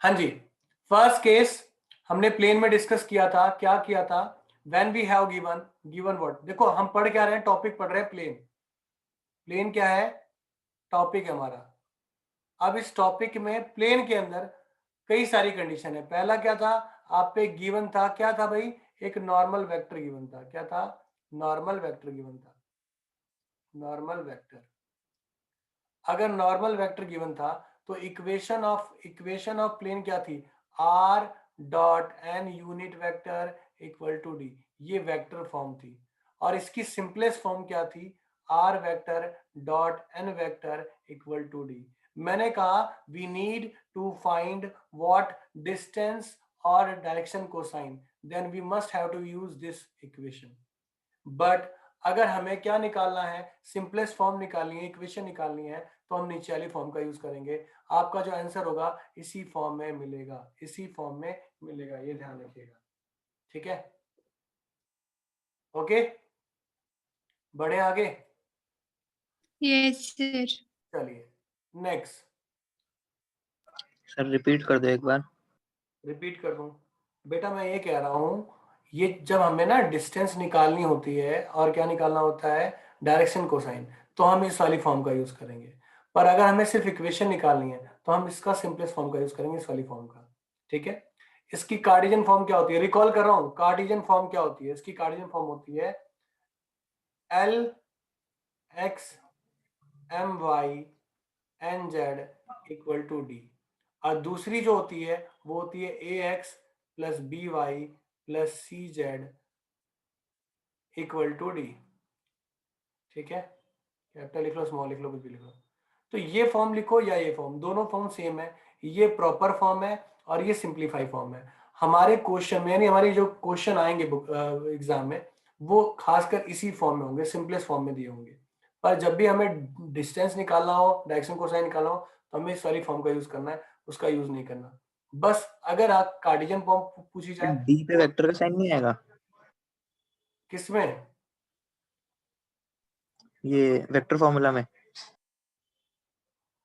हाँ जी, first case हमने प्लेन में डिस्कस किया था। क्या किया था? When we have given what. देखो हम पढ़ क्या रहे हैं, टॉपिक पढ़ रहे हैं प्लेन। प्लेन क्या है? टॉपिक है हमारा। अब इस टॉपिक में प्लेन के अंदर कई सारी कंडीशन है। पहला क्या था? आप पे गिवन था, क्या था भाई? एक नॉर्मल वेक्टर गिवन था। क्या था? नॉर्मल वेक्टर गिवन था। Normal vector. अगर नॉर्मल वेक्टर गिवन था तो इक्वेशन ऑफ प्लेन क्या थी? R dot N unit vector equal to D. ये वेक्टर फॉर्म थी। और इसकी सिंपलेस्ट फॉर्म क्या थी? R vector dot N vector equal to D. मैंने कहा we need to find what distance और direction cosine, then we must have to use this equation. But अगर हमें क्या निकालना है, सिंपलेस्ट फॉर्म निकालनी है, इक्वेशन निकालनी है, तो हम नीचे वाली फॉर्म का यूज करेंगे। आपका जो आंसर होगा इसी फॉर्म में मिलेगा, इसी फॉर्म में मिलेगा, ये ध्यान रखिएगा। ठीक है, ओके, बढ़े आगे। Yes sir. चलिए नेक्स्ट। सर रिपीट कर दो एक बार। रिपीट कर दूं? बेटा मैं ये कह रहा हूं, ये जब हमें ना डिस्टेंस निकालनी होती है और क्या निकालना होता है, डायरेक्शन कोसाइन, तो हम इस वाली फॉर्म का यूज करेंगे। पर अगर हमें सिर्फ इक्वेशन निकालनी है तो हम इसका सिंपलेस्ट फॉर्म का यूज करेंगे, इस वाली फॉर्म का। ठीक है, इसकी कार्टेशियन फॉर्म क्या होती है? रिकॉल कर रहा हूं, कार्टेशियन फॉर्म क्या होती है? इसकी कार्टेशियन फॉर्म होती है L X M Y N Z equal to D. और दूसरी जो होती है वो होती है A X plus B Y plus C Z equal to D. ठीक है, कैपिटल लिख लो, स्मॉल लिख लो, कुछ भी लिख लो। तो ये फॉर्म लिखो या ये फॉर्म, दोनों फॉर्म सेम है। ये प्रॉपर फॉर्म है और ये सिंप्लीफाई फॉर्म है। हमारे क्वेश्चन में, यानी हमारे जो क्वेश्चन आएंगे एग्जाम में, वो खासकर इसी फॉर्म में होंगे, सिंपलेस्ट फॉर्म में दिए होंगे। पर जब भी हमें डिस्टेंस निकालना हो, डायरेक्शन कोसाइन निकालना हो, तो हमें इस वाली फॉर्म का यूज करना है, उसका यूज नहीं करना। बस अगर आप कार्टेशियन फॉर्म पूछी जाए डी पे वेक्टर का साइन नहीं आएगा? किसमें? ये वेक्टर फॉर्मूला में।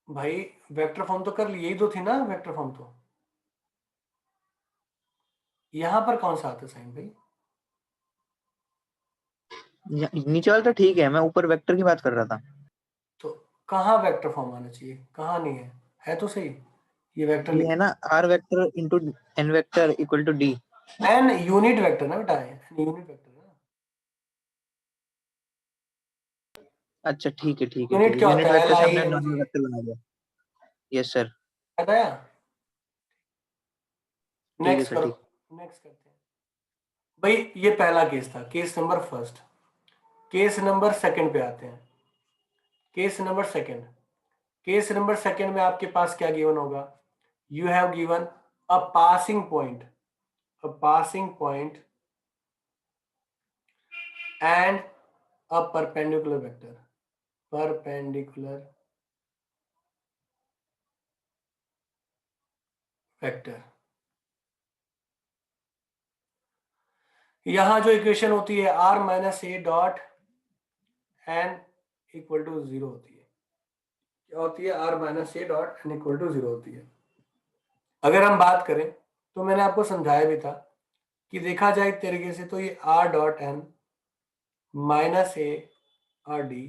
भाई वेक्टर फॉर्म तो कर ली, यही तो थी ना वेक्टर फॉर्म। तो यहां पर कौन सा आता है साइन भाई? नीचे वाला तो ठीक है, मैं ऊपर वेक्टर की बात कर रहा था। तो कहाँ वेक्टर फॉर्म आना चाहिए, कहाँ नहीं है? है तो सही, ये वेक्टर ये है ना, r vector into n vector equal to d. N unit vector ना बेटा, एन यूनिट वेक्टर ना। अच्छा ठीक है ठीक है ठीक यूनिट है, क्या यूनिट होता है? एल वेक्टर से आई हमने एन नॉर्मल जी, वेक्टर बना दिया। Yes sir. बताया। ठीक है नेक्स्ट सर करो, ठीक। नेक्स्ट करते हैं भाई। ये पहला केस था, case number first. Case number second पे आते हैं। Case number second. Case number second में आपके पास क्या गिवन होगा? You have given a passing point, a passing point and a perpendicular vector, perpendicular vector. यहां जो इक्वेशन होती है r minus A dot N equal to zero होती है। क्या होती है? R minus A dot N equal to zero होती है। अगर हम बात करें तो मैंने आपको समझाया भी था कि देखा जाए एक तरीके से तो ये r dot n minus a r d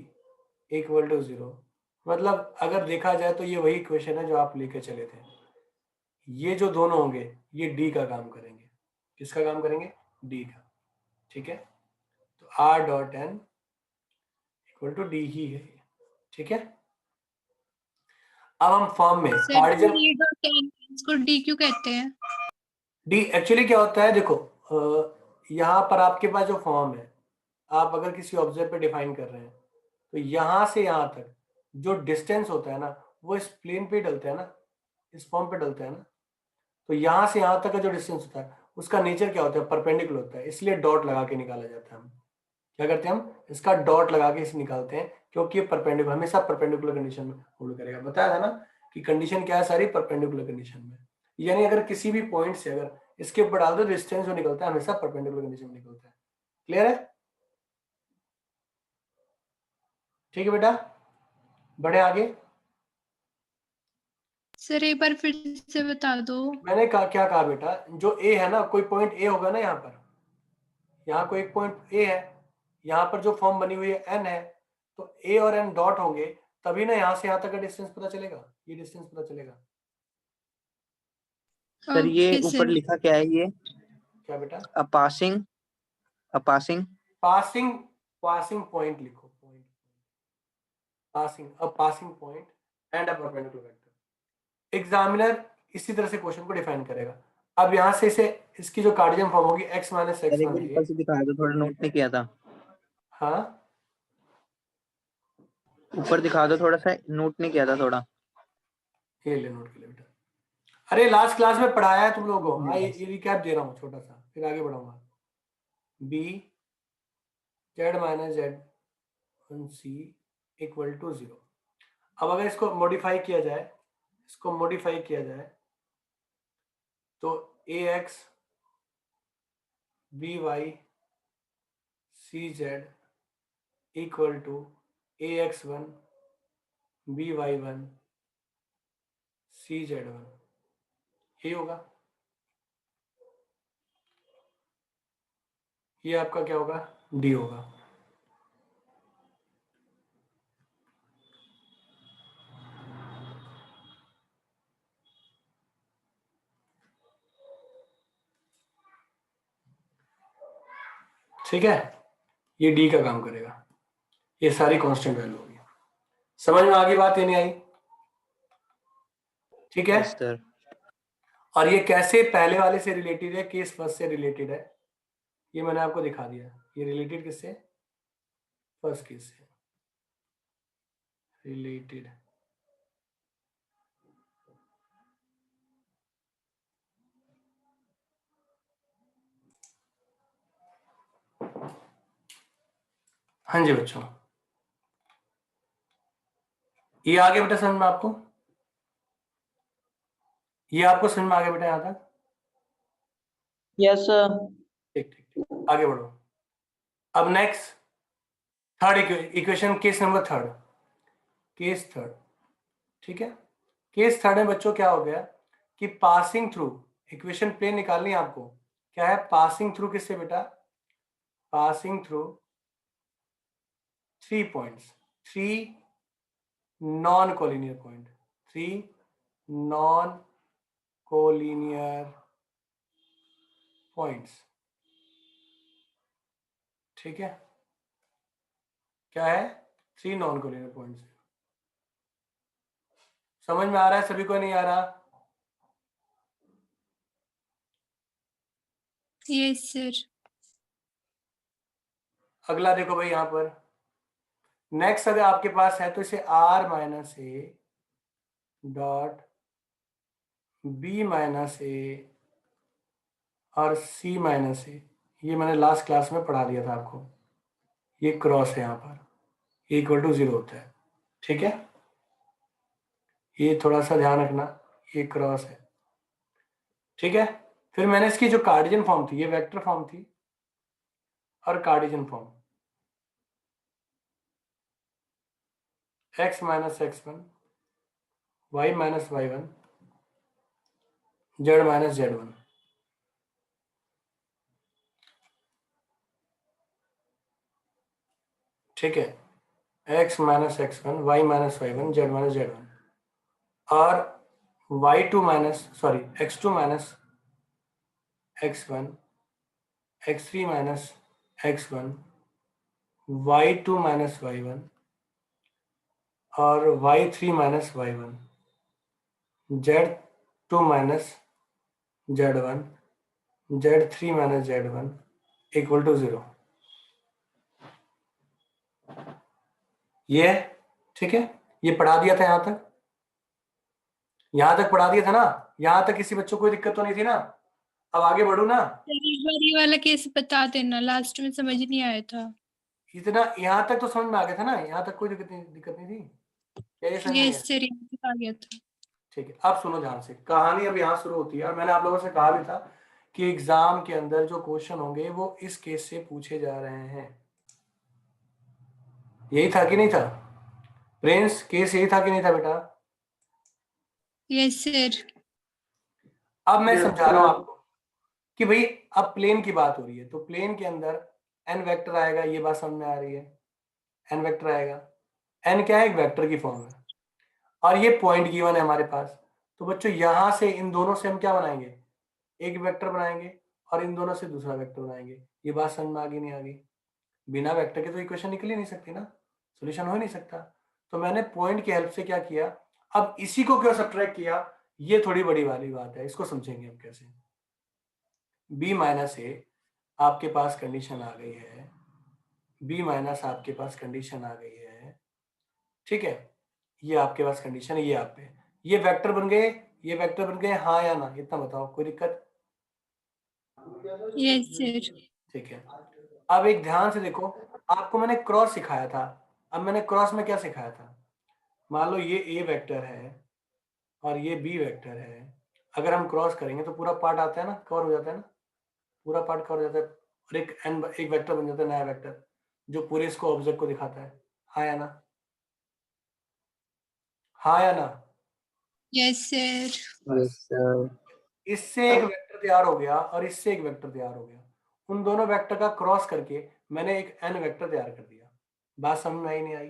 equal to zero, मतलब अगर देखा जाए तो ये वही इक्वेशन है जो आप लेके चले थे। ये जो दोनों होंगे ये डी का काम करेंगे। किसका काम करेंगे? डी का। ठीक है, तो R dot N equal to D ही है। ठीक है, अब हम फॉर्म में सर कार्डिजन। इसको डी क्यों कहते हैं? डी एक्चुअली क्या होता है, देखो यहाँ पर आपके पास जो फॉर्म है, आप अगर किसी ऑब्जेक्ट पे डिफाइन कर रहे हैं तो यहां से यहां तक जो डिस्टेंस होता है ना, वो इस प्लेन पे डलता है ना, इस फॉर्म पे डलता है ना। तो यहां से यहां तक का जो डिस्टेंस होता है उसका नेचर क्या होता है? परपेंडिकुलर होता है, इसलिए डॉट लगा के निकाला जाता है। हम क्या करते हैं? हम इसका डॉट लगा के इसे निकालते हैं, क्योंकि ये परपेंडिकुलर, हमेशा परपेंडिकुलर कंडीशन में होल्ड करेगा। बताया था ना कि कंडीशन क्या है सारी? परपेंडिकुलर कंडीशन में। यानी अगर किसी भी पॉइंट से अगर इसके ऊपर डाल दो, डिस्टेंस जो निकलता है हमेशा परपेंडिकुलर कंडीशन में निकलता है। क्लियर है? ठीक है बेटा, बढ़े आगे। सर एक बार फिर से बता दो। मैंने कहा क्या कहा बेटा, जो ए है ना, कोई पॉइंट ए होगा ना यहाँ पर, यहाँ कोई एक पॉइंट ए है, यहाँ पर जो फॉर्म बनी हुई है एन है, तो ए और एन डॉट होंगे, तभी ना यहाँ से यहाँ तक का डिस्टेंस पता चलेगा, ये डिस्टेंस पता चलेगा। सर ये ओके ऊपर सर। लिखा क्या है ये? क्या बेटा? अ पासिंग पासिंग पासिंग पॉइंट लिखो, point passing, a passing point and a perpendicular vector. Examiner इसी तरह से क्वेश्चन को डिफाइन करेगा। अब यहाँ से इसे, इसकी जो कार्डियन फॉर्म होगी x माइनस सर एक्स एक वन बार ए। ऊपर से दिखाया था, थोड़ा नोट नहीं किया था। हाँ ऊपर दिखा दो, थोड़ा सा नोट नहीं किया था थोड़ा। ये ले नोट के लिए बेटा। अरे लास्ट क्लास में पढ़ाया है तुम लोगों को, ये रिकैप दे रहा हूँ छोटा सा, फिर आगे बढ़ाऊंगा। b z minus Z one c equal to 0। अब अगर इसको मॉडिफाई किया जाए, इसको मॉडिफाई किया जाए तो A X B Y C Z equal to A X one B Y one C Z one, ये होगा। ये आपका क्या होगा? डी होगा। ठीक है, ये डी का काम करेगा, ये सारी कांस्टेंट वैल्यू होगी। समझ में आ गई बात, ये नहीं आई? ठीक है। Yes sir. और ये कैसे पहले वाले से रिलेटेड है, केस फर्स्ट से रिलेटेड है, ये मैंने आपको दिखा दिया। ये रिलेटेड किससे? फर्स्ट केस से रिलेटेड। हाँ जी बच्चों, ये आगे बेटा समझ में आपको? ये आपको समझ में आ गया बेटा यहां तक? Yes sir. ठीक ठीक ठीक, आगे बढ़ो। अब next third equation, case number third, case third. ठीक है, केस थर्ड में बच्चों क्या हो गया कि पासिंग थ्रू, इक्वेशन प्लेन निकालनी है आपको। क्या है? पासिंग थ्रू किससे बेटा? Passing through 3 points, 3 non collinear point, 3 non collinear points. ठीक है, क्या है? 3 नॉन कोलिनियर पॉइंट्स। समझ में आ रहा है सभी को? नहीं आ रहा? Yes sir. अगला देखो भाई यहां पर, नेक्स्ट अगर आपके पास है तो इसे r minus A dot B minus A और c माइनस ए, ये मैंने लास्ट क्लास में पढ़ा दिया था आपको। ये क्रॉस है यहाँ पर, ये इक्वल टू 0 होता है। ठीक है, ये थोड़ा सा ध्यान रखना, ये क्रॉस है। ठीक है, फिर मैंने इसकी जो कार्डियन फॉर्म थी, ये वेक्टर फॉर्म थी, और Cartesian form x minus X one Y minus Y one Z minus Z one. ठीक है, x minus X one Y minus Y one Z minus Z one, और y2 minus sorry x2 minus X one x3 minus X one y2 minus Y one और y3 minus Y one z2 minus Z one z3 minus Z one equal to 0। ये है। ठीक है, ये पढ़ा दिया था यहां तक पढ़ा दिया था ना? यहां तक किसी बच्चों को कोई दिक्कत तो नहीं थी ना? अब आगे बढ़ू ना? एक बार ये वाला केस बता देना, लास्ट में समझ नहीं आया था। इतना यहां तक तो समझ में आ गया था ना? यहां तक कोई दिक्कत नहीं थी क्या? ये समझ में यस आया? सर, ये आ गया था। ठीक है, अब सुनो ध्यान से, कहानी अब यहाँ शुरू होती है। और मैंने आप लोगों से कहा भी था कि एग्जाम के अंदर जो क्वेश्चन होंगे वो इस केस से पूछे जा रहे हैं। यही था कि नहीं था प्रिंस? केस यही था कि नहीं था बेटा? Yes sir. अब मैं Yes, समझा रहा हूँ sir. आपको कि भाई अब प्लेन की बात हो रही है, तो प्लेन के अंदर n वेक्टर आएगा, ये बात समझ में आ रही है। n वेक्टर आएगा, n क्या है, एक वेक्टर की फॉर्म है, और ये पॉइंट गिवन है हमारे पास। तो बच्चों यहां से इन दोनों से हम क्या बनाएंगे, एक वेक्टर बनाएंगे, और इन दोनों से दूसरा वेक्टर बनाएंगे। ये बात समझ में आ गई नहीं आ गई? बिना वेक्टर के तो इक्वेशन निकल ही नहीं सकती ना, सॉल्यूशन हो ही नहीं सकता। तो मैंने पॉइंट की हेल्प से क्या किया, अब इसी को क्यों सब्ट्रैक्ट किया, ये थोड़ी बड़ी वाली बात है, इसको समझेंगे अब कैसे। b माइनस ए आपके पास कंडीशन आ गई है, b माइनस आपके पास कंडीशन आ गई है, ठीक है, ये आपके पास कंडीशन है, ये आप पे ये वेक्टर बन गए, ये वेक्टर बन गए, हाँ या ना, इतना बताओ, कोई दिक्कत? Yes sir. ठीक है। अब एक ध्यान से देखो, आपको मैंने क्रॉस सिखाया था। अब मैंने क्रॉस में क्या सिखाया था, मान लो ये ए वेक्टर है और ये बी वेक्टर है, अगर हम क्रॉस करेंगे तो पूरा पार्ट आता है ना, कवर हो जाता है ना, पूरा पार्ट कवर हो जाता है, और एक वेक्टर बन जाता है, नया वेक्टर, जो पूरे इसको ऑब्जेक्ट को दिखाता है। हाँ या ना, हाँ या ना? Yes sir. Yes sir. इससे एक वेक्टर तैयार हो गया और इससे एक वेक्टर तैयार हो गया, उन दोनों वेक्टर का क्रॉस करके मैंने एक एन वेक्टर तैयार कर दिया। बात समझ में आई नहीं आई?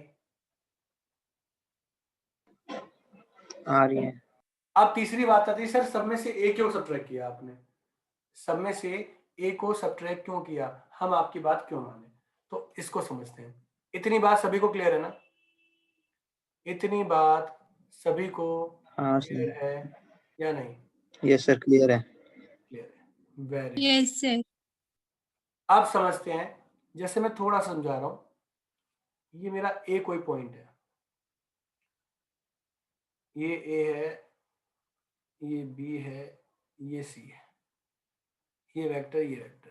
आ रही है। अब तीसरी बात आती है, सर सब में से ए क्यों सब्ट्रैक्ट किया आपने, सब में से ए को सब्ट्रैक्ट क्यों किया, हम आपकी बात क्यों माने? तो इसको समझते हैं। इतनी बात सभी को क्लियर है ना, इतनी बात सभी को हाँ क्लियर सर। है या नहीं? यस सर, क्लियर है। क्लियर है, वेरी। Yes sir. अब समझते हैं, जैसे मैं थोड़ा समझा रहा हूं, ये मेरा ए कोई पॉइंट है, ये ए है, ये बी है, ये सी है, ये वेक्टर, ये वेक्टर,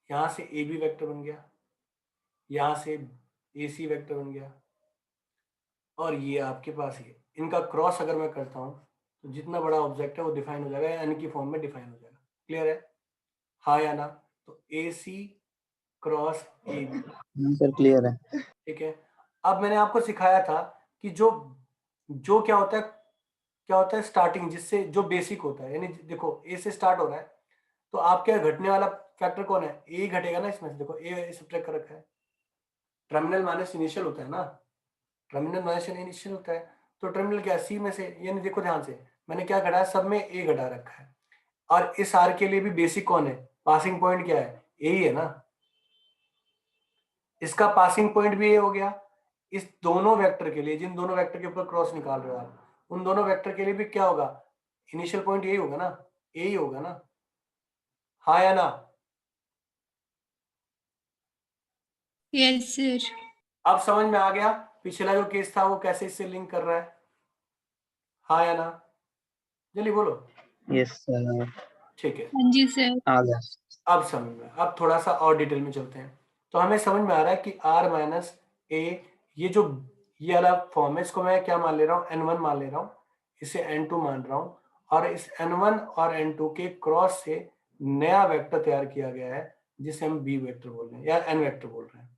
यहां से ए बी वेक्टर बन गया, यहां से ए सी वेक्टर बन गया, और ये आपके पास ये, इनका क्रॉस अगर मैं करता हूं तो जितना बड़ा ऑब्जेक्ट है वो डिफाइन हो जाएगा, एन की फॉर्म में डिफाइन हो जाएगा। क्लियर है, हाँ या ना? तो ए सी क्रॉस ए बी, हाँ सर, क्लियर है। ठीक है। अब मैंने आपको सिखाया था कि जो जो क्या होता है, क्या होता है स्टार्टिंग, जिससे जो बेसिक होता है, यानी देखो ए से स्टार्ट हो रहा है, तो आपके घटने वाला फैक्टर कौन है, ए ही घटेगा ना इसमें से। देखो ए सब्ट्रैक्ट कर रखा है, टर्मिनल माइनस इनिशियल होता है ना, टर्मिनल माइनस इनिशियल होता है, तो टर्मिनल क्या है, सी में से, यानी देखो ध्यान से, मैंने क्या घटाया, सब में ए घटा रखा है, और इस आर के लिए भी बेसिक कौन है, पासिंग पॉइंट क्या है, ए ही है ना, इसका पासिंग पॉइंट भी ए हो गया। इस दोनों वेक्टर के लिए, जिन दोनों वेक्टर के ऊपर क्रॉस निकाल रहे हो आप, उन दोनों वेक्टर के लिए भी क्या होगा, इनिशियल पॉइंट यही होगा ना, ए ही होगा ना, हाँ या ना? Yes sir. अब समझ में आ गया पिछला जो केस था वो कैसे इससे लिंक कर रहा है, हाँ या ना? जल्दी बोलो। Yes sir. ठीक है, हाँ जी सर। आ गया। अब समझ में, अब थोड़ा सा और डिटेल में चलते हैं। तो हमें समझ में आ रहा है कि r माइनस ए, ये जो ये वाला फॉर्म है, इसको मैं क्या मान ले रहा हूँ, n1 मान ले रहा हूँ, इसे n2 मान रहा हूँ, और इस n1 और n2 के क्रॉस से नया वेक्टर तैयार किया गया है, जिसे हम b वेक्टर बोल रहे हैं या n वेक्टर बोल रहे हैं।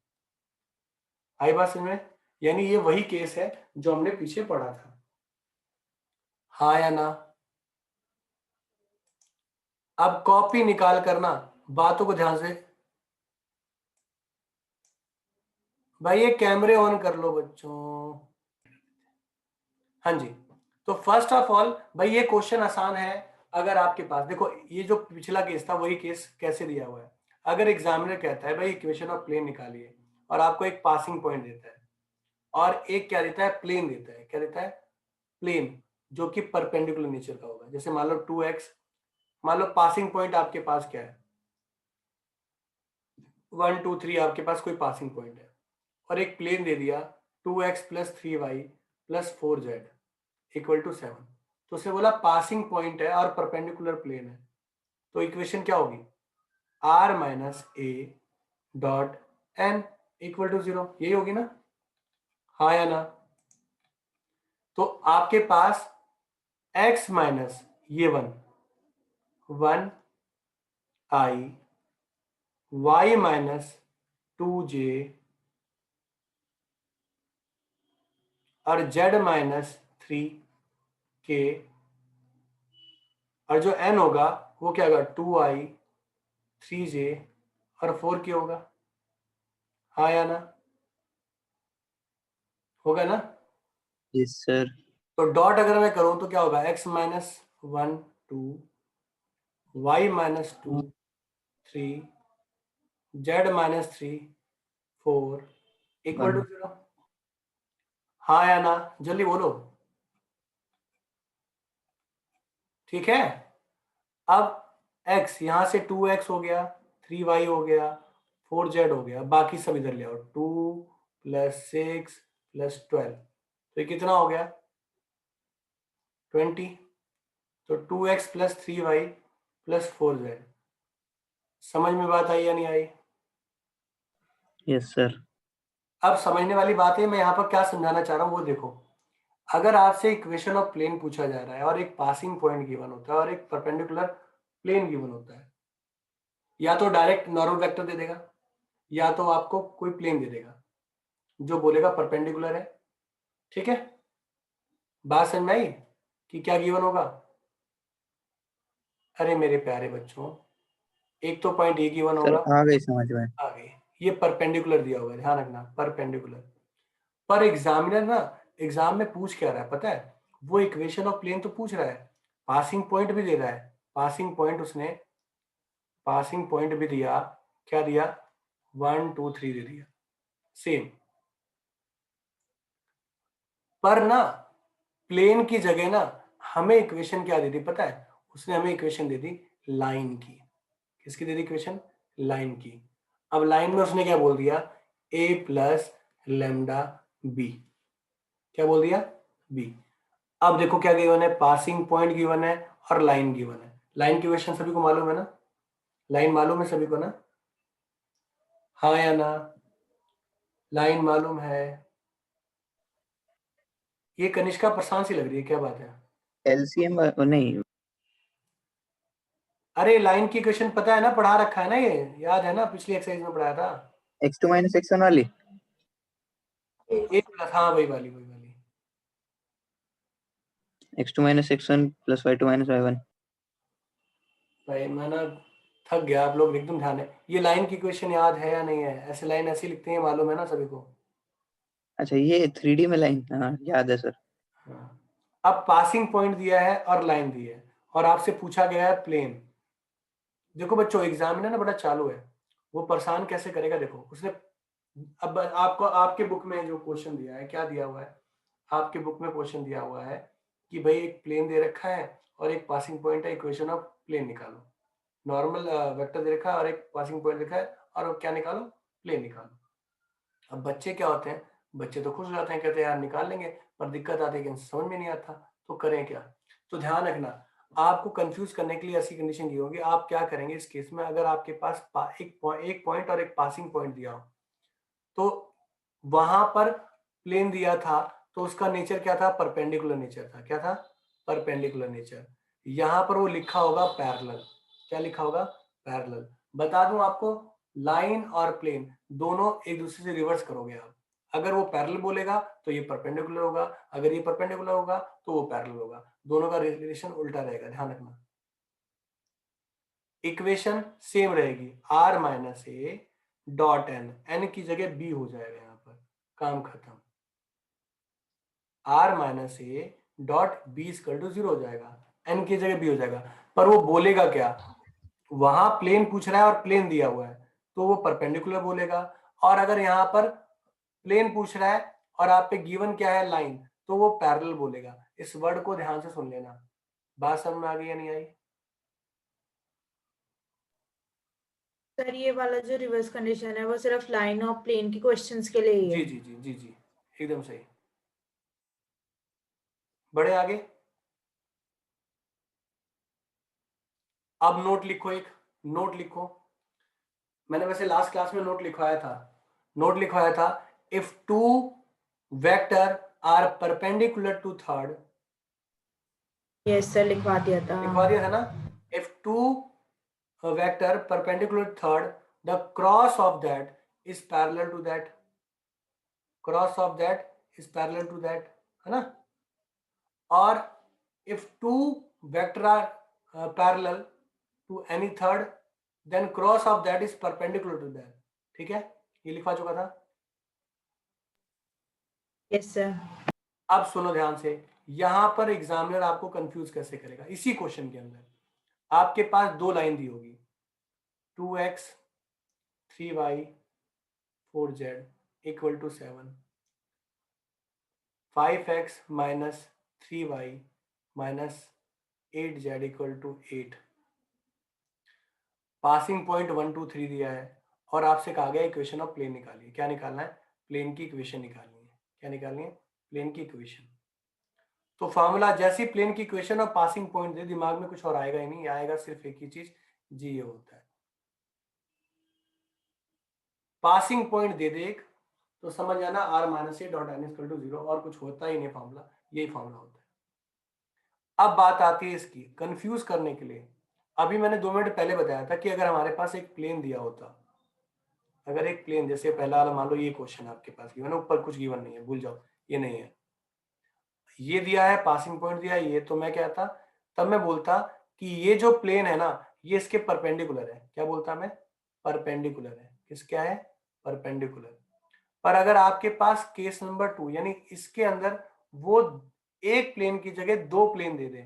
आई बात समझ में? यानी ये वही केस है जो हमने पीछे पढ़ा था, हाँ या ना? अब कॉपी निकाल करना, बातों को ध्यान से, भाई ये कैमरे ऑन कर लो बच्चों। हाँ जी, तो फर्स्ट ऑफ ऑल भाई ये क्वेश्चन आसान है, अगर आपके पास देखो ये जो पिछला केस था वही केस कैसे दिया हुआ है। अगर एग्जामिनर कहता है भाई इक्वेशन ऑफ प्लेन निकालिए, और आपको एक पासिंग पॉइंट देता है, और एक क्या देता है, प्लेन देता है, क्या देता है, प्लेन, जो कि परपेंडिकुलर नेचर का होगा। जैसे मान लो 2x, मान लो पासिंग पॉइंट आपके पास क्या है, 1 2 3 आपके पास कोई पासिंग पॉइंट है, और एक प्लेन दे दिया 2x plus 3y plus 4z equal to 7, तो उसे बोला पासिंग पॉइंट है और परपेंडिकुलर प्लेन है। तो इक्वेशन क्या होगी, r minus A dot N equal to 0, यही होगी ना, हाँ या ना? तो आपके पास x माइनस ये 1 आई, y माइनस 2j, और z माइनस 3k और जो n होगा वो क्या होगा 2i 3j और 4k होगा। हाँ या ना? होगा ना? Yes sir. तो डॉट अगर मैं करूं तो क्या होगा x minus 1 2 y minus 2 3 z minus 3 4 equal to 0। हाँ या ना? जल्दी बोलो। ठीक है। अब x यहां से 2x हो गया, 3y हो गया, 4z हो गया, बाकी सब इधर ले आओ। 2 + 6 + 12 तो ये कितना हो गया 20। तो 2x + 3y + 4z। समझ में बात आई या नहीं आई? Yes sir. अब समझने वाली बात है, मैं यहाँ पर क्या समझाना चाह रहा हूँ वो देखो। अगर आपसे इक्वेशन ऑफ प्लेन पूछा जा रहा है और एक पासिंग पॉइंट गिवन होता है और एक परपेंडिकुलर प्लेन गिवन होता है, या तो डायरेक्ट नॉर्मल वेक्टर दे देगा या तो आपको कोई प्लेन दे देगा जो बोलेगा परपेंडिकुलर है। ठीक है, बात समझ में आई कि क्या गिवन होगा? अरे मेरे प्यारे बच्चों, एक तो पॉइंट ए गिवन सर होगा, आ गई समझ में। आ गई। ये परपेंडिकुलर दिया होगा, ध्यान रखना परपेंडिकुलर। पर एग्जामिनर ना एग्जाम में पूछ क्या रहा है पता है? वो इक्वेशन ऑफ प्लेन तो पूछ रहा है, पासिंग पॉइंट भी दे रहा है। पासिंग पॉइंट उसने पासिंग पॉइंट भी दिया, क्या दिया 1 2 3 दे दिया सेम। पर ना प्लेन की जगह ना हमें इक्वेशन क्या दे दी पता है? उसने हमें इक्वेशन दे दी लाइन की। किसकी दे दी इक्वेशन? लाइन की। अब लाइन में उसने क्या बोल दिया? a + λb। क्या बोल दिया? b। अब देखो क्या गिवन है, पासिंग पॉइंट गिवन है और लाइन गिवन है। लाइन की इक्वेशन सभी को मालूम है ना? लाइन मालूम है सभी को ना? हाँ या ना? लाइन मालूम है? ये कनिष्का परेशान सी लग रही है, क्या बात है? एलसीएम नहीं। अरे लाइन की इक्वेशन पता है ना, पढ़ा रखा है ना, ये याद है ना, पिछली एक्सरसाइज में पढ़ाया था। x2 - x1 वाली। हाँ वही वाली वही वाली। x2 - x1 + y2 - y1। भाई मैं ना थक गया, आप लोग एकदम ध्यान है। ये लाइन की इक्वेशन याद है या नहीं है? ऐसे लाइन ऐसी लिखते हैं, मालूम है ना सभी को? अच्छा ये 3D में लाइन, हाँ याद है सर। हाँ। अब पासिंग पॉइंट दिया है और लाइन दी है और आपसे पूछा गया है प्लेन। देखो बच्चों, एग्जामिनर ना बड़ा चालू है, वो परेशान कैसे करेगा देखो। उसने अब आपको आपके बुक में जो क्वेश्चन दिया है, क्या दिया हुआ है आपके बुक में? क्वेश्चन दिया हुआ है कि भाई एक प्लेन दे रखा है और एक पासिंग पॉइंट है, इक्वेशन ऑफ प्लेन निकालो। नॉर्मल वेक्टर दे रखा है और एक पासिंग पॉइंट लिखा है और क्या निकालो? प्लेन निकालो। अब बच्चे क्या होते हैं, बच्चे तो खुश हो जाते हैं, कहते हैं यार निकाल लेंगे, पर दिक्कत आती है कि समझ में नहीं आता, तो करें क्या? तो ध्यान रखना, आपको कंफ्यूज करने के लिए ऐसी कंडीशन दी होगी। आप क्या करेंगे इस केस में? अगर आपके पास एक पॉइंट और एक पासिंग पॉइंट दिया हो, तो वहां पर प्लेन दिया था तो उसका नेचर क्या था? परपेंडिकुलर नेचर था। क्या था? Perpendicular nature. यहां पर वो लिखा होगा पैरेलल। क्या लिखा होगा? पैरेलल। बता दूं आपको, लाइन और प्लेन दोनों एक दूसरे से रिवर्स करोगे आप। अगर वो पैरेलल बोलेगा तो ये परपेंडिकुलर होगा, अगर ये परपेंडिकुलर होगा तो वो पैरेलल होगा। दोनों का रिलेशन उल्टा रहेगा, ध्यान रखना। इक्वेशन सेम रहेगी, r - a डॉट n की जगह b हो जाएगा, यहाँ पर काम खत्म। r - a डॉट b = 0 हो जाएगा, n की जगह b हो जाएगा। पर वो बोलेगा क्या? वहां प्लेन पूछ रहा है और प्लेन दिया हुआ है तो वो परपेंडिकुलर बोलेगा, और अगर यहाँ पर प्लेन पूछ रहा है और आप पे गिवन क्या है? लाइन, तो वो पैरेलल बोलेगा। इस वर्ड को ध्यान से सुन लेना। बात समझ में आ गई या नहीं आई? सर ये वाला जो रिवर्स कंडीशन है वो सिर्फ लाइन और प्लेन के क्वेश्चंस के लिए ही जी है। जी जी जी जी, एकदम सही। बढ़े आगे। अब नोट लिखो, एक नोट लिखो। मैंने वैसे लास्ट क्लास में नोट लिखवाया था। If two vector are perpendicular to third. Yes sir, लिखवा दिया था। लिखवा दिया था ना? If two vector perpendicular third, the cross of that is parallel to that. Cross of that is parallel to that, है ना? और if two vector are parallel to any third then cross of that is perpendicular to that. ठीक है, ये लिखवा चुका था। Yes sir. अब सुनो ध्यान से, यहां पर एग्जामिनर आपको कंफ्यूज कैसे करेगा। इसी क्वेश्चन के अंदर आपके पास दो लाइन दी होगी, 2x 3y 4z equal to 7, 5x minus 3y minus 8z equal to 8। Passing point 1 2 3 दिया है और आपसे कहा गया इक्वेशन ऑफ प्लेन निकालिए। क्या निकालना है? प्लेन की इक्वेशन निकालनी है। क्या निकालनी है? प्लेन की इक्वेशन। तो फॉर्मूला जैसी प्लेन की इक्वेशन और पासिंग पॉइंट दे, दिमाग में कुछ और आएगा ही नहीं, आएगा सिर्फ एक ही चीज, जी ये होता है। पासिंग पॉइंट दे दे एक, तो समझ जाना r minus A dot N equal to 0, और कुछ होता ही नहीं फॉर्मूला, यही फॉर्मूला होता है। अब बात आती है इसकी कंफ्यूज करने के लिए। अभी मैंने 2 मिनट पहले बताया था कि अगर हमारे पास एक प्लेन दिया होता, अगर एक प्लेन जैसे पहला वाला मान लो ये क्वेश्चन आपके पास गिवन है, ऊपर कुछ गिवन नहीं है, भूल जाओ ये नहीं है, ये दिया है, पासिंग पॉइंट दिया है, ये तो मैं कहता, तब मैं बोलता कि ये जो प्लेन है ना ये इसके परपेंडिकुलर है। क्या बोलता मैं? परपेंडिकुलर है। किस क्या है? परपेंडिकुलर। पर अगर आपके पास केस नंबर 2 यानी इसके अंदर वो एक प्लेन की जगह दो प्लेन दे दे,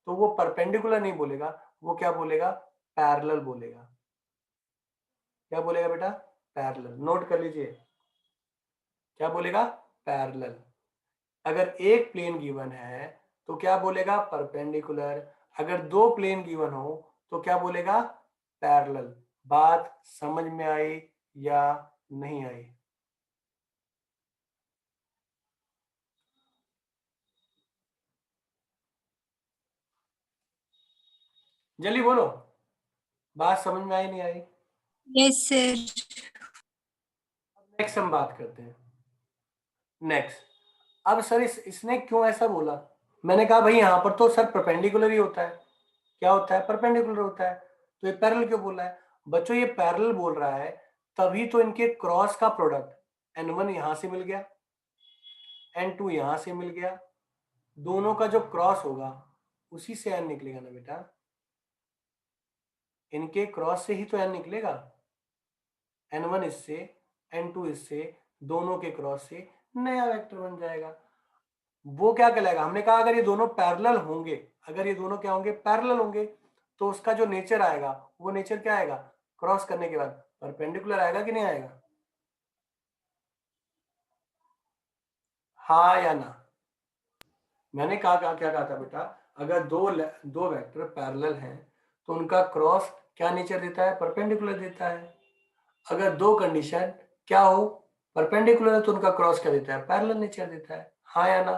तो वो परपेंडिकुलर नहीं बोलेगा, वो क्या बोलेगा? पैरेलल बोलेगा। क्या बोलेगा बेटा? पैरेलल। नोट कर लीजिए, क्या बोलेगा? पैरेलल। अगर एक प्लेन गिवन है तो क्या बोलेगा? परपेंडिकुलर। अगर दो प्लेन गिवन हो तो क्या बोलेगा? पैरेलल। बात समझ में आई या नहीं आई? जल्दी बोलो, बात समझ में आई नहीं आई? Yes sir. नेक्स्ट हम बात करते हैं। नेक्स्ट, अब सर इसने क्यों ऐसा बोला? मैंने कहा भाई यहां पर तो सर परपेंडिकुलर ही होता है। क्या होता है? परपेंडिकुलर होता है। तो ये पैरेलल क्यों बोल रहा है? बच्चों ये पैरेलल बोल रहा है तभी तो इनके क्रॉस का प्रोडक्ट n1 यहां से मिल गया, n2 यहां से मिल गया, दोनों का जो क्रॉस होगा उसी से n निकलेगा ना बेटा, इनके क्रॉस से ही तो n निकलेगा। n1 इससे, n2 इससे, दोनों के क्रॉस से नया वेक्टर बन जाएगा। वो क्या कहलाएगा? हमने कहा अगर ये दोनों पैरेलल होंगे, अगर ये दोनों क्या होंगे? पैरेलल होंगे, तो उसका जो नेचर आएगा वो नेचर क्या आएगा? क्रॉस करने के बाद परपेंडिकुलर आएगा कि नहीं आएगा? हाँ या ना? मैंने कहा क्या कहा था बेटा? अगर दो वेक्टर पैरेलल हैं तो उनका क्रॉस क्या नेचर देता है? परपेंडिकुलर देता है। अगर दो कंडीशन क्या हो? परपेंडिकुलर है तो उनका क्रॉस क्या देता है? पैरेलल नेचर देता है। हाँ या ना?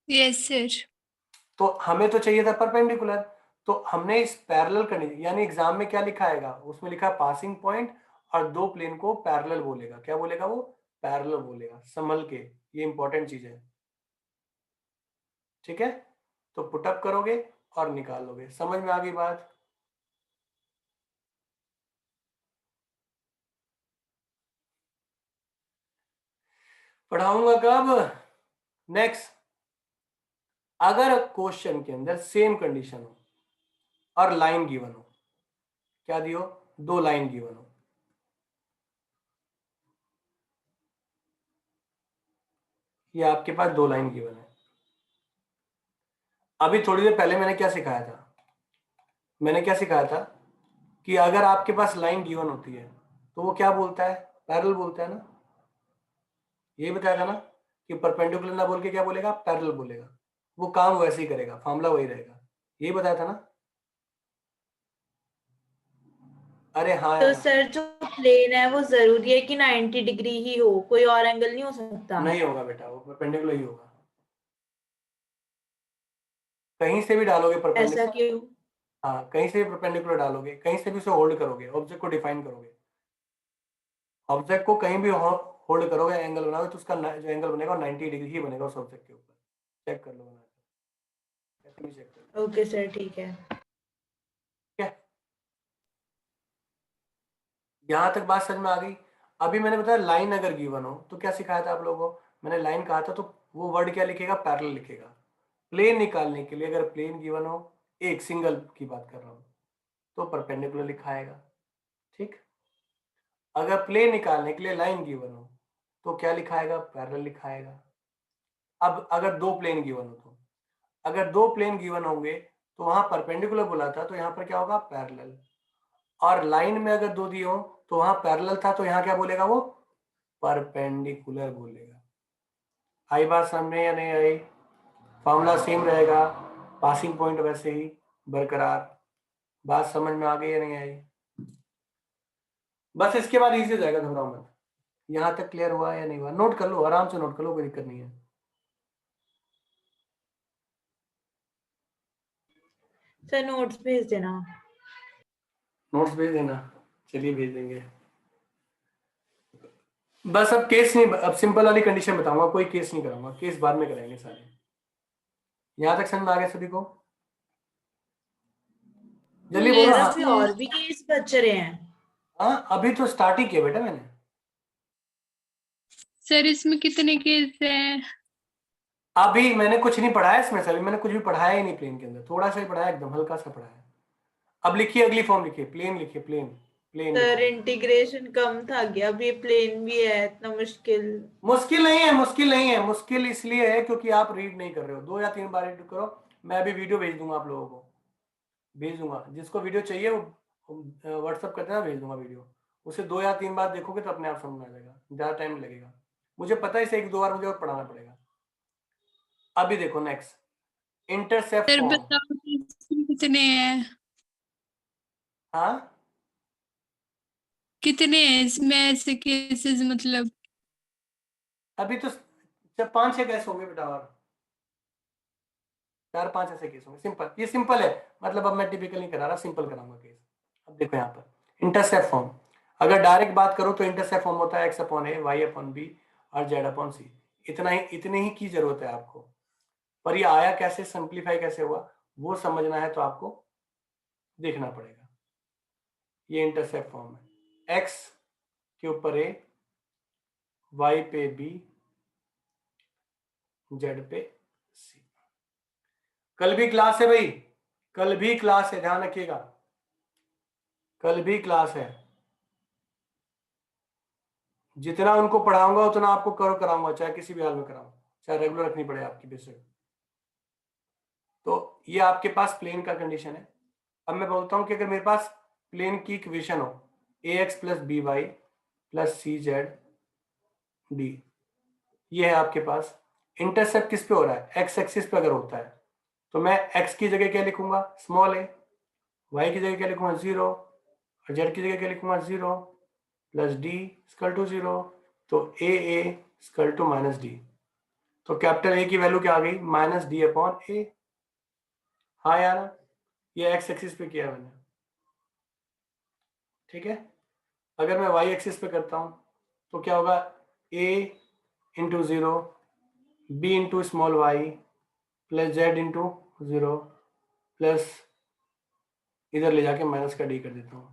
Yes sir. तो हमें तो चाहिए था परपेंडिकुलर, तो हमने इस पैरेलल कंडीशन, यानी एग्जाम में क्या लिखा आएगा? उसमें लिखा पासिंग पॉइंट और दो प्लेन को पैरेलल बोलेगा। क्या बोलेगा वो? पैरेलल बोलेगा। संभल के, ये इंपॉर्टेंट चीज है। ठीक है, तो पुटअप करोगे और निकालोगे। समझ में आ गई बात? पढ़ाऊंगा कब? नेक्स्ट, अगर क्वेश्चन के अंदर सेम कंडीशन हो और लाइन गिवन हो, क्या दियो? दो लाइन गिवन हो, ये आपके पास दो लाइन गिवन है। अभी थोड़ी देर पहले मैंने क्या सिखाया था? मैंने क्या सिखाया था कि अगर आपके पास लाइन गिवन होती है तो वो क्या बोलता है? पैरेलल बोलता है ना। यही बताया था ना कि परपेंडिकुलर ना बोल के क्या बोलेगा? पैरेलल बोलेगा। वो काम वैसे ही करेगा, फॉर्मूला वही रहेगा। यही बताया था ना? अरे हाँ तो यार, सर जो प्लेन है वो जरूरी है कि 90 डिग्री ही हो, कोई और एंगल नहीं हो सकता? नहीं होगा बेटा, वो परपेंडिकुलर ही होगा। कहीं से भी डालोगे ऐसा परपेंडिकुलर, क्यों? हाँ कहीं से भी परपेंडिकुलर डालोगे, कहीं से भी उसे होल्ड करोगे, ऑब्जेक्ट को डिफाइन करोगे, ऑब्जेक्ट को कहीं भी होल्ड करोगे, एंगल बनाओगे तो उसका जो एंगल बनेगा 90 डिग्री ही बनेगा उस ऑब्जेक्ट के ऊपर। चेक कर लो, बनाकर ऐसे भी चेक कर लो। ओके सर, ठीक है। ठीक है, यहां तक बात समझ में आ गई? अभी मैंने बताया लाइन अगर गिवन हो तो क्या सिखाया था आप लोगों को? मैंने लाइन कहा था तो वो वर्ड क्या लिखेगा? पैरेलल लिखेगा। प्लेन निकालने के लिए अगर प्लेन गिवन हो, एक सिंगल की बात कर रहा हूं, तो परपेंडिकुलर लिखाएगा, ठीक। अगर प्लेन निकालने के लिए लाइन गिवन हो तो क्या लिखाएगा, पैरेलल लिखाएगा। अब अगर दो प्लेन गिवन हो, तो अगर दो प्लेन गिवन होंगे तो वहां परपेंडिकुलर बोला था, तो यहाँ पर क्या होगा, पैरेलल। और लाइन में अगर दो दिए हो तो वहां पैरेलल था, तो यहाँ क्या बोलेगा, वो परपेंडिकुलर बोलेगा। आई बात समझ में या नहीं आई? फॉर्मूला सेम रहेगा, पासिंग पॉइंट वैसे ही बरकरार। बात समझ में आ गई या नहीं आई? बस इसके बाद इजी हो जाएगा, घबराओ मत। यहां तक क्लियर हुआ या नहीं हुआ? नोट कर लो, आराम से नोट कर लो, कोई दिक्कत नहीं है। सर नोट्स भेज देना। नोट्स भेज देना, चलिए भेज देंगे। बस अब केस नहीं, अब सिंपल वाली कंडीशन बताऊंगा, कोई केस नहीं कराऊंगा, केस बाद में कराएंगे सारे। यहां तक समझ में आ गया सभी को? जल्दी बोलो। सर हाँ अभी और भी केस बच रहे हैं। हाँ, अभी तो स्टार्ट ही किया बेटा मैंने। सर इसमें कितने केस हैं? अभी मैंने कुछ नहीं पढ़ाया इसमें से, अभी मैंने कुछ भी पढ़ाया ही नहीं प्लेन के अंदर, थोड़ा सा ही पढ़ाया, एकदम हल्का सा पढ़ाया। अब लिखिए अगली फॉर्म, लिखिए प्लेन, लिखिए प्लेन। प्लेन सर इंटीग्रेशन कम था क्या, अभी प्लेन भी है, इतना मुश्किल? मुश्किल नहीं है, मुश्किल नहीं है, मुश्किल इसलिए है क्योंकि आप रीड नहीं कर रहे हो। 2 या 3 बार रीड करो। मैं अभी वीडियो भेज दूंगा आप लोगों को, भेज दूंगा। जिसको वीडियो चाहिए वो व्हाट्सअप कर देना, भेज दूंगा वीडियो। उसे 2 या 3 बार देखोगे तो अपने आप समझ में आ जाएगा, ज्यादा टाइम लगेगा। मुझे पता है इसे 1-2 बार मुझे और पढ़ाना पड़ेगा। अभी देखो नेक्स्ट, इंटरसेप्ट सर फॉर्म। बताओ कि इसमें कितने हैं? हाँ, कितने हैं इसमें ऐसे केसेस, मतलब? अभी तो 5-6 केस होंगे बेटा, और 4-5 ऐसे केस होंगे। सिंपल, ये सिंपल है, मतलब अब मैं टिपिकल नहीं करा रहा, सिंपल कराऊंगा केस। अब देखो यहाँ पर इंटरसेप्ट फॉर्म, अगर डायरेक्ट बात करो तो इंटरसेप्ट फॉर्म होता है x अपॉन ए, y अपॉन बी और z अपॉन सी। इतना ही, इतने ही की जरूरत है आपको। पर ये आया कैसे, सिंप्लीफाई कैसे हुआ, वो समझना है तो आपको देखना पड़ेगा। ये इंटरसेप्ट फॉर्म है, x के ऊपर a, y पे b, z पे c। कल भी क्लास है भाई, कल भी क्लास है, ध्यान रखिएगा, कल भी क्लास है। जितना उनको पढ़ाऊंगा उतना आपको कवर कराऊंगा, चाहे किसी भी हाल में कराऊं, चाहे रेगुलर रखनी पड़े आपकी बेसिक। तो ये आपके पास प्लेन का कंडीशन है। अब मैं बोलता हूं कि अगर मेरे पास प्लेन की इक्वेशन हो ax plus B Y plus C Z D, ये है आपके पास। इंटरसेप्ट किस पे हो रहा है, एक्स एक्सिस पे अगर होता है तो मैं x की जगह क्या लिखूंगा, स्मॉल a, y की जगह क्या लिखूंगा 0, और z की जगह क्या लिखूंगा 0 प्लस डी स्क्वल टू 0, तो ए स्क्वल टू माइनस डी। तो कैपिटल ए की वैल्यू क्या आ गई, माइनस डी अपॉन ए। हाँ यार, ये एक्स एक्सिस पे किया मैंने, ठीक है। अगर मैं वाई एक्सिस पे करता हूं तो क्या होगा, a into 0, b into small y plus z into 0 plus इधर ले जाके माइनस का डी कर देता हूं।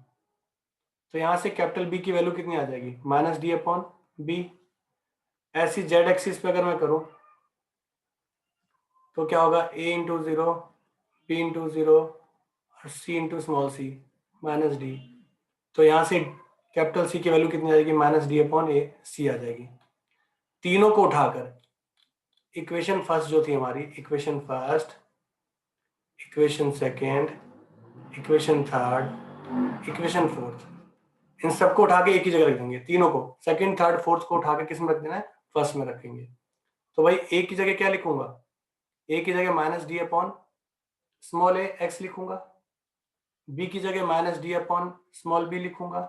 तो यहां से कैपिटल बी की वैल्यू कितनी आ जाएगी, माइनस डी अपॉन बी। ऐसी जेड एक्सिस पे अगर मैं करूं तो क्या होगा, a इंटू 0, b इंटू 0 और c into small C minus d. तो यहां से कैपिटल सी की वैल्यू कितनी आ जाएगी, minus D upon A C आ जाएगी। तीनों को उठाकर इक्वेशन फर्स्ट जो थी हमारी, equation first, equation second, equation third, equation fourth, इन सबको उठा के एक ही जगह रख देंगे। तीनों को, सेकेंड थर्ड फोर्थ को उठा के किस में रख देना है, फर्स्ट में रखेंगे। तो भाई ए की जगह क्या लिखूंगा, ए की जगह minus D upon small a x लिखूंगा, बी की जगह minus D upon small b लिखूंगा,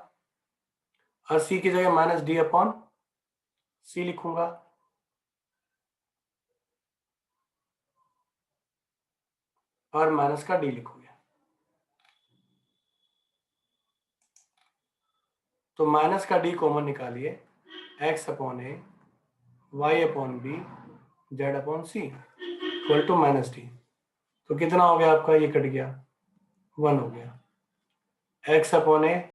और सी की जगह माइनस डी अपॉन सी लिखूंगा। और माइनस का डी लिखूंगा। तो माइनस का डी कॉमन निकालिए, x upon a, y upon b, z upon c equal to minus d. तो कितना हो गया आपका, ये कट गया, 1 हो गया। एक्स अपॉन ए